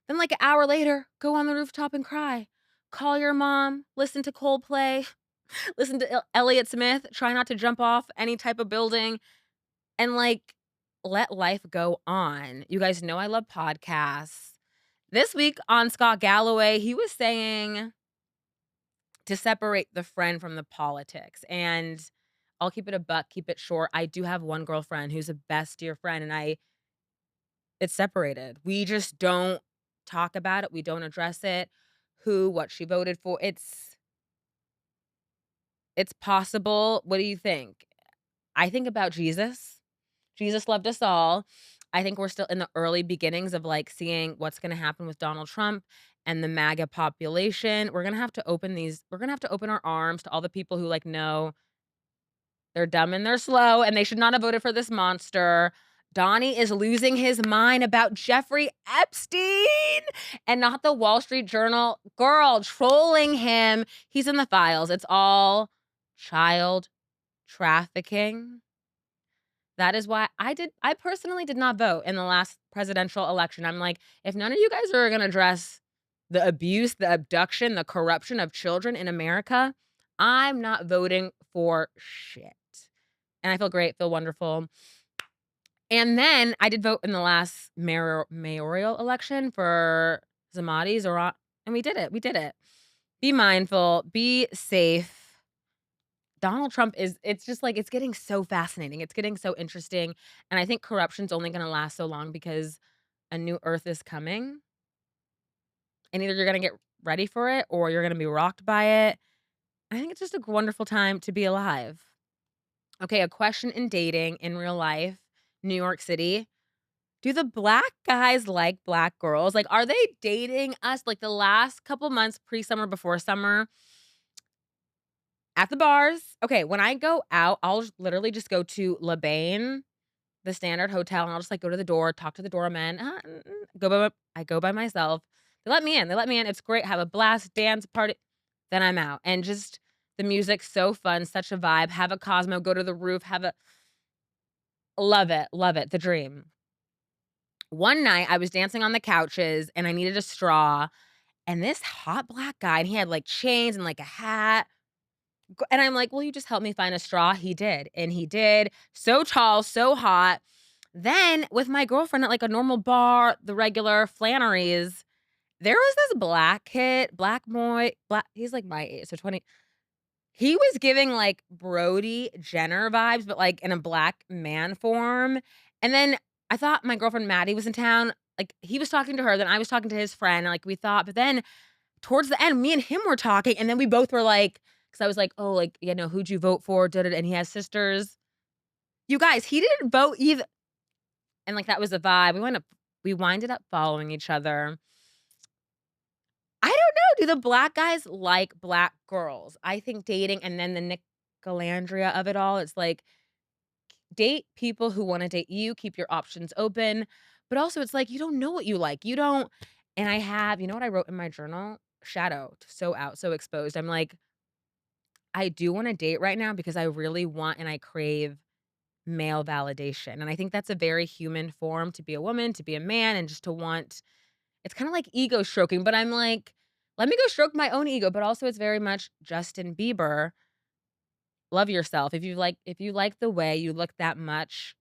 Then, like an hour later, go on the rooftop and cry. Call your mom, listen to Coldplay, listen to Elliott Smith, try not to jump off any type of building, and like let life go on. You guys know I love podcasts. This week on Scott Galloway, he was saying to separate the friend from the politics. And I'll keep it a buck, keep it short. I do have one girlfriend who's a best dear friend, and it's separated. We just don't talk about it. We don't address it. What she voted for. It's possible. What do you think? I think about Jesus. Jesus loved us all. I think we're still in the early beginnings of like seeing what's going to happen with Donald Trump and the MAGA population. We're going to have to open our arms to all the people who like know they're dumb and they're slow and they should not have voted for this monster. Donnie is losing his mind about Jeffrey Epstein and not the Wall Street Journal girl trolling him. He's in the files. It's all child trafficking. That is why I personally did not vote in the last presidential election. I'm like, if none of you guys are going to address the abuse, the abduction, the corruption of children in America, I'm not voting for shit. And I feel great, feel wonderful. And then I did vote in the last mayoral election for Zamati's and we did it. We did it. Be mindful, be safe. Donald Trump it's just like, it's getting so fascinating. It's getting so interesting. And I think corruption's only going to last so long because a new earth is coming. And either you're going to get ready for it or you're going to be rocked by it. I think it's just a wonderful time to be alive. Okay, a question in dating in real life, New York City. Do the Black guys like Black girls? Like, are they dating us? Like, the last couple months, pre-summer, before summer, At the bars. Okay, when I go out, I'll literally just go to Le Bain, the standard hotel, and I'll just, like, go to the door, talk to the doorman, I go by myself. They let me in, it's great, have a blast, dance, party, then I'm out, and just the music's so fun, such a vibe, have a Cosmo, go to the roof, have a love it, the dream. One night, I was dancing on the couches, and I needed a straw, and this hot black guy, and he had, like, chains and, like, a hat, and I'm like, "Will you just help me find a straw?" He did, and he did. So tall, so hot. Then with my girlfriend at, like, a normal bar, the regular Flannery's, there was this black boy, black he's, like, my age, so 20. He was giving, like, Brody Jenner vibes, but, like, in a black man form, and then I thought my girlfriend Maddie was in town, like, he was talking to her, then I was talking to his friend, like, we thought, but then towards the end, me and him were talking, and then we both were like, because I was like, "Oh, like, you know, who'd you vote for?" Da, da, da, and he has sisters. You guys, he didn't vote either, and, like, that was the vibe. We winded up following each other. I don't know, do the black guys like black girls? I think dating and then the nicolandria of it all, it's like, date people who wanna date you, keep your options open, but also it's like, you don't know what you like. You don't, and I have, you know what I wrote in my journal? Shadow, so out, so exposed. I'm like, I do wanna date right now because I really want and I crave male validation, and I think that's a very human form to be a woman, to be a man, and just to want, it's kinda like ego stroking, but I'm like, let me go stroke my own ego, but also it's very much Justin Bieber. Love yourself. If you like the way you look that much,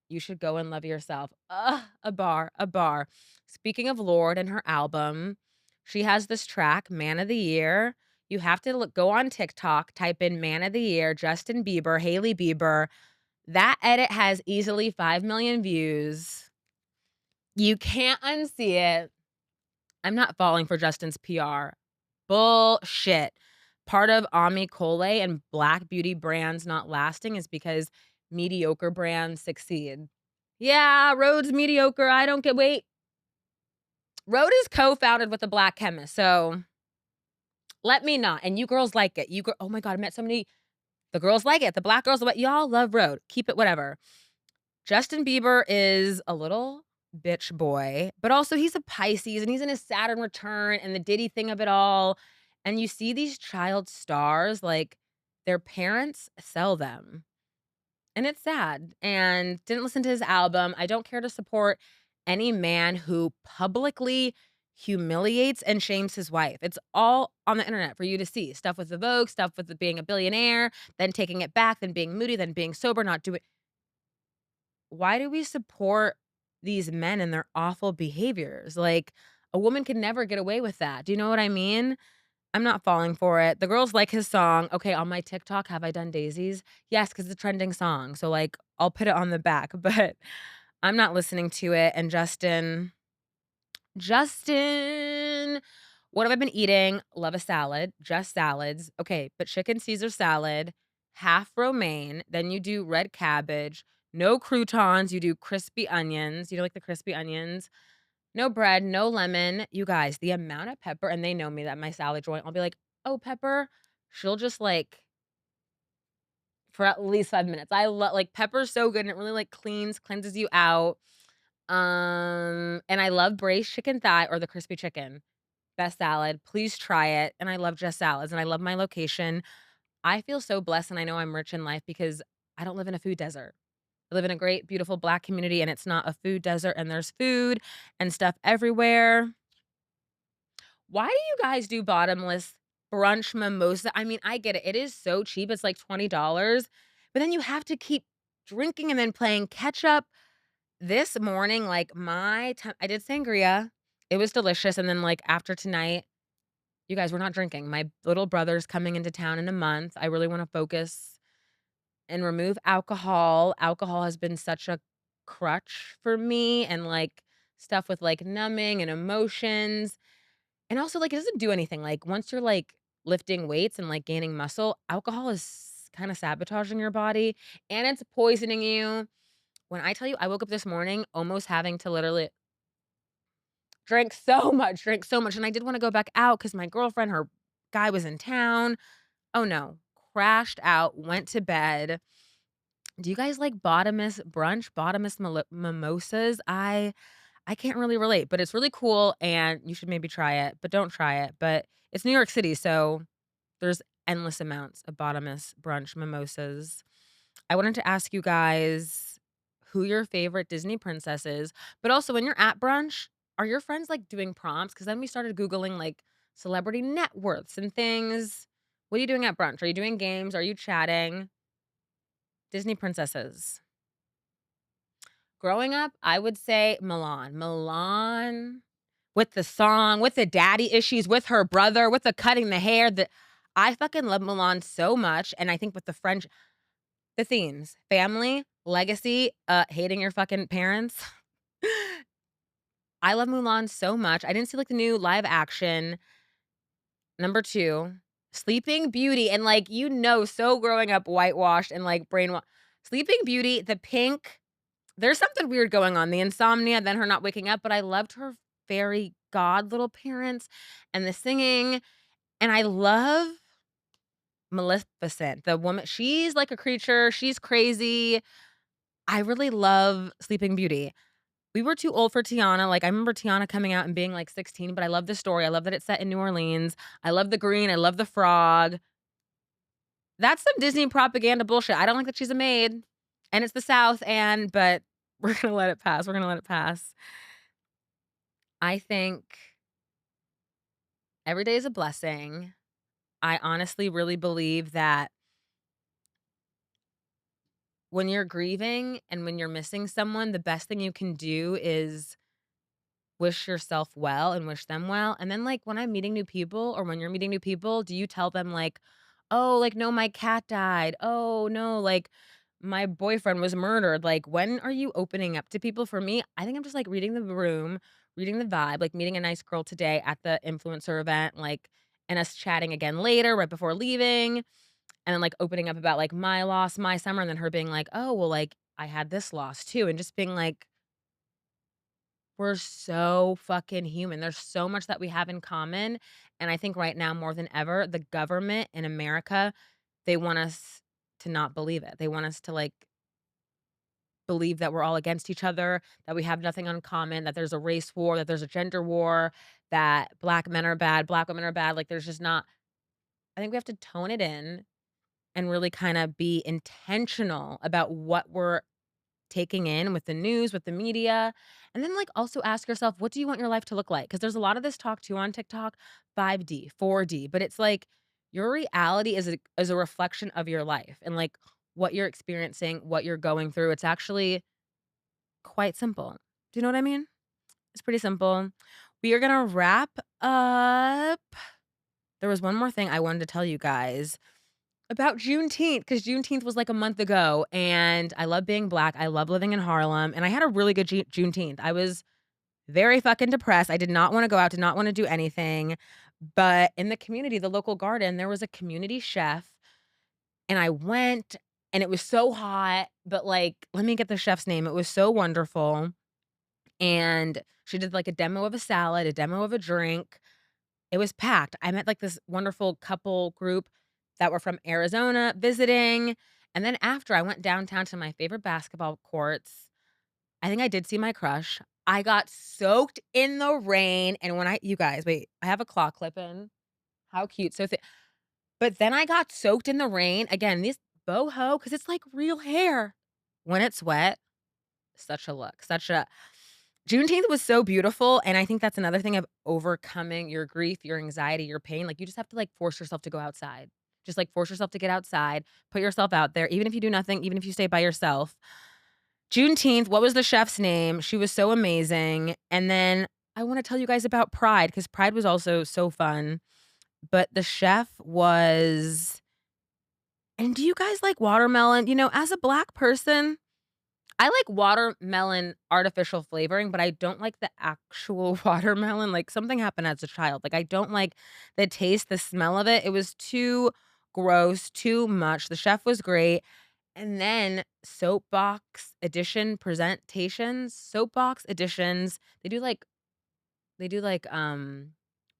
you should go and love yourself. Ugh, a bar, a bar. Speaking of Lorde and her album, she has this track, Man of the Year. You have to go on TikTok, type in Man of the Year, Justin Bieber, Hailey Bieber. That edit has easily 5 million views. You can't unsee it. I'm not falling for Justin's PR. Bullshit. Part of Ami Cole and black beauty brands not lasting is because mediocre brands succeed. Yeah, Rhode's mediocre. I don't get, wait. Rhode is co-founded with a black chemist, so let me not. And you girls like it. Oh my God, I met so many. The girls like it. The black girls, y'all love Rhode. Keep it whatever. Justin Bieber is a little bitch boy, but also he's a Pisces and he's in his Saturn return and the Diddy thing of it all. And you see these child stars, like their parents sell them. And it's sad. And didn't listen to his album. I don't care to support any man who publicly humiliates and shames his wife. It's all on the internet for you to see. Stuff with the Vogue, stuff with the being a billionaire, then taking it back, then being moody, then being sober, not doing. Why do we support these men and their awful behaviors? Like, a woman could never get away with that. Do you know what I mean? I'm not falling for it. The girls like his song. Okay, on my TikTok, have I done daisies? Yes, because it's a trending song. So, like, I'll put it on the back, but I'm not listening to it. And Justin, what have I been eating? Love a salad, just salads. Okay, but chicken Caesar salad, half romaine, then you do red cabbage, no croutons, you do crispy onions. You know, like the crispy onions. No bread, no lemon. You guys, the amount of pepper, and they know me that my salad joint, I'll be like, "Oh, pepper." She'll just like for at least 5 minutes. I love, like, pepper's so good and it really like cleanses you out. And I love braised chicken thigh or the crispy chicken. Best salad. Please try it. And I love just salads and I love my location. I feel so blessed and I know I'm rich in life because I don't live in a food desert. I live in a great, beautiful black community and it's not a food desert and there's food and stuff everywhere. Why do you guys do bottomless brunch mimosa? I mean, I get it. It is so cheap. It's like $20, but then you have to keep drinking and then playing catch up. This morning, like my time, I did sangria. It was delicious. And then, like, after tonight, you guys, we're not drinking. My little brother's coming into town in a month. I really want to focus and remove alcohol. Alcohol has been such a crutch for me and like stuff with like numbing and emotions. And also, like, it doesn't do anything. Like, once you're like lifting weights and like gaining muscle, alcohol is kind of sabotaging your body and it's poisoning you. When I tell you, I woke up this morning almost having to literally drink so much. And I did want to go back out because my girlfriend, her guy was in town. Oh no. crashed out, went to bed. Do you guys like bottomless brunch, bottomless mimosas? I can't really relate, but it's really cool and you should maybe try it, but don't try it. But it's New York City, so there's endless amounts of bottomless brunch mimosas. I wanted to ask you guys who your favorite Disney princess is, but also when you're at brunch, are your friends like doing prompts? Because then we started Googling like celebrity net worths and things. What are you doing at brunch? Are you doing games? Are you chatting? Disney princesses. Growing up, I would say Milan. Milan with the song, with the daddy issues, with her brother, with the cutting the hair, I fucking love Milan so much, and I think with the themes, family, legacy, hating your fucking parents. I love Mulan so much. I didn't see, like, the new live action. Number 2, Sleeping Beauty, and, like, so growing up whitewashed and, like, Sleeping Beauty, the pink. There's something weird going on, the insomnia, then her not waking up, but I loved her fairy god little parents and the singing, and I love Maleficent, the woman she's like a creature, she's crazy. I really love Sleeping Beauty. We were too old for Tiana, like, I remember Tiana coming out and being, like, 16, but I love the story, I love that it's set in New Orleans, I love the green, I love the frog. That's some Disney propaganda bullshit, I don't like that she's a maid, and it's the South, but we're gonna let it pass, we're gonna let it pass. I think every day is a blessing. I honestly really believe that when you're grieving and when you're missing someone, the best thing you can do is wish yourself well and wish them well. And then, like, when I'm meeting new people or when you're meeting new people, do you tell them, like, "Oh, like, no, my cat died. Oh, no, like, my boyfriend was murdered." Like, when are you opening up to people? For me, I think I'm just, like, reading the room, reading the vibe, like, meeting a nice girl today at the influencer event, like, and us chatting again later right before leaving, and then, like, opening up about, like, my loss, my summer, and then her being like, "Oh, well, like, I had this loss too," and just being like, we're so fucking human. There's so much that we have in common, and I think right now more than ever, the government in America, they want us to not believe it. They want us to, like, believe that we're all against each other, that we have nothing in common, that there's a race war, that there's a gender war, that black men are bad, black women are bad, like, there's just not. I think we have to tone it in and really kinda be intentional about what we're taking in with the news, with the media, and then, like, also ask yourself, what do you want your life to look like? Because there's a lot of this talk too on TikTok, 5D, 4D, but it's like your reality is a reflection of your life and, like, what you're experiencing, what you're going through. It's actually quite simple. Do you know what I mean? It's pretty simple. We are gonna wrap up. There was one more thing I wanted to tell you guys. About Juneteenth, because Juneteenth was, like, a month ago, and I love being Black, I love living in Harlem, and I had a really good Juneteenth. I was very fucking depressed, I did not wanna go out, did not wanna do anything, but in the community, the local garden, there was a community chef, and I went, and it was so hot, but, like, let me get the chef's name, it was so wonderful, and she did, like, a demo of a salad, a demo of a drink. It was packed. I met, like, this wonderful couple group that were from Arizona visiting, and then after, I went downtown to my favorite basketball courts. I think I did see my crush. I got soaked in the rain, and when I you guys, wait, I have a claw clip in. How cute, so but then I got soaked in the rain. Again, this boho, because it's like real hair. When it's wet, such a look, such a Juneteenth was so beautiful, and I think that's another thing of overcoming your grief, your anxiety, your pain, like, you just have to, like, force yourself to go outside. Just, like, force yourself to get outside, put yourself out there, even if you do nothing, even if you stay by yourself. Juneteenth, what was the chef's name? She was so amazing, and then I wanna tell you guys about Pride, because Pride was also so fun, but the chef was and do you guys like watermelon? As a Black person, I like watermelon artificial flavoring, but I don't like the actual watermelon, like, something happened as a child, like, I don't like the taste, the smell of it, it was too gross, too much, the chef was great, and then Soapbox editions, they do, like,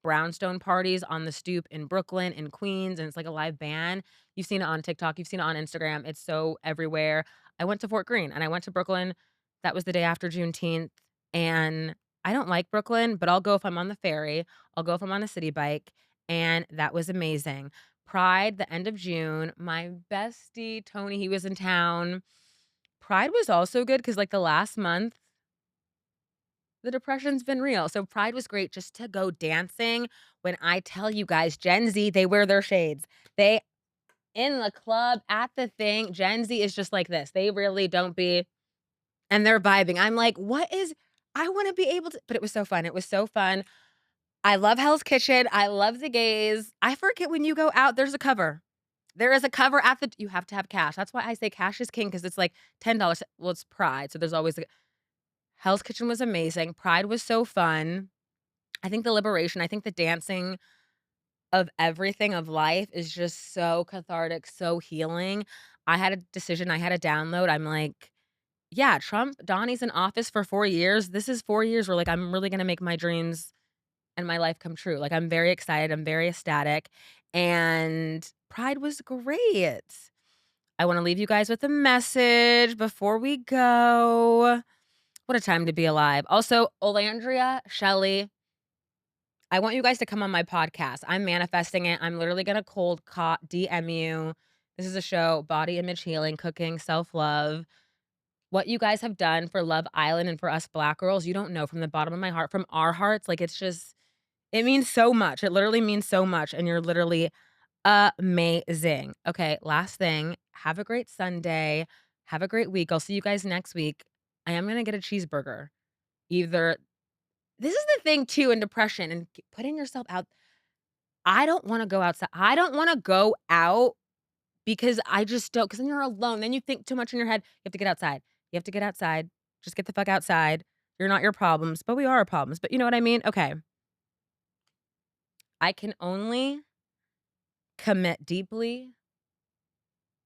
brownstone parties on the stoop in Brooklyn, in Queens, and it's like a live band. You've seen it on TikTok, you've seen it on Instagram. It's so everywhere. I went to Fort Greene and I went to Brooklyn. That was the day after Juneteenth. And I don't like Brooklyn, but I'll go if I'm on the ferry. I'll go if I'm on a city bike. And that was amazing. Pride, the end of June. My bestie, Tony, he was in town. Pride was also good because, like, the last month, the depression's been real. So Pride was great just to go dancing. When I tell you guys, Gen Z, they wear their shades. They in the club, at the thing, Gen Z is just like this. They really don't be and they're vibing. I'm like, "What is I wanna be able to" but it was so fun. It was so fun. I love Hell's Kitchen. I love the gays. I forget when you go out, there's a cover. There is a cover at the you have to have cash. That's why I say cash is king because it's like $10. Well, it's Pride, so there's always a Hell's Kitchen was amazing. Pride was so fun. I think the liberation, I think the dancing of everything of life is just so cathartic, so healing. I had a decision, I had a download. I'm like, yeah, Donnie's in office for 4 years. This is 4 years where, like, I'm really gonna make my dreams and my life come true. Like, I'm very excited, I'm very ecstatic, and Pride was great. I wanna leave you guys with a message before we go. What a time to be alive. Also, Olandria, Shelly, I want you guys to come on my podcast. I'm manifesting it. I'm literally gonna cold call DM you. This is a show, body image healing, cooking, self-love. What you guys have done for Love Island and for us Black girls, you don't know from the bottom of my heart, from our hearts, like, it's just it means so much. It literally means so much, and you're literally amazing. Okay, last thing, have a great Sunday. Have a great week. I'll see you guys next week. I am gonna get a cheeseburger. Either this is the thing too in depression and putting yourself out. I don't wanna go outside. I don't wanna go out because I just don't. Because then you're alone. Then you think too much in your head. You have to get outside. You have to get outside. Just get the fuck outside. You're not your problems, but we are our problems. But you know what I mean? Okay. I can only commit deeply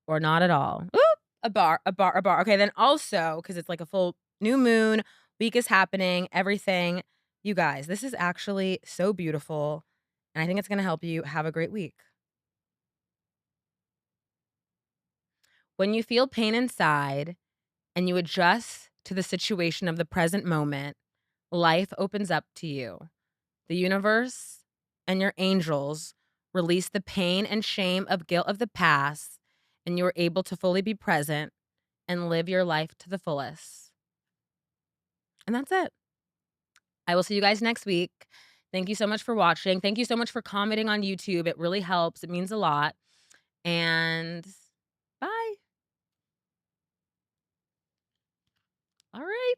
or not at all. Ooh, a bar, a bar, a bar. Okay, then also, because it's like a full new moon, week is happening, everything. You guys, this is actually so beautiful, and I think it's gonna help you have a great week. When you feel pain inside and you adjust to the situation of the present moment, life opens up to you. The universe and your angels release the pain and shame of guilt of the past, and you're able to fully be present and live your life to the fullest. And that's it. I will see you guys next week. Thank you so much for watching. Thank you so much for commenting on YouTube. It really helps. It means a lot. And bye. All right.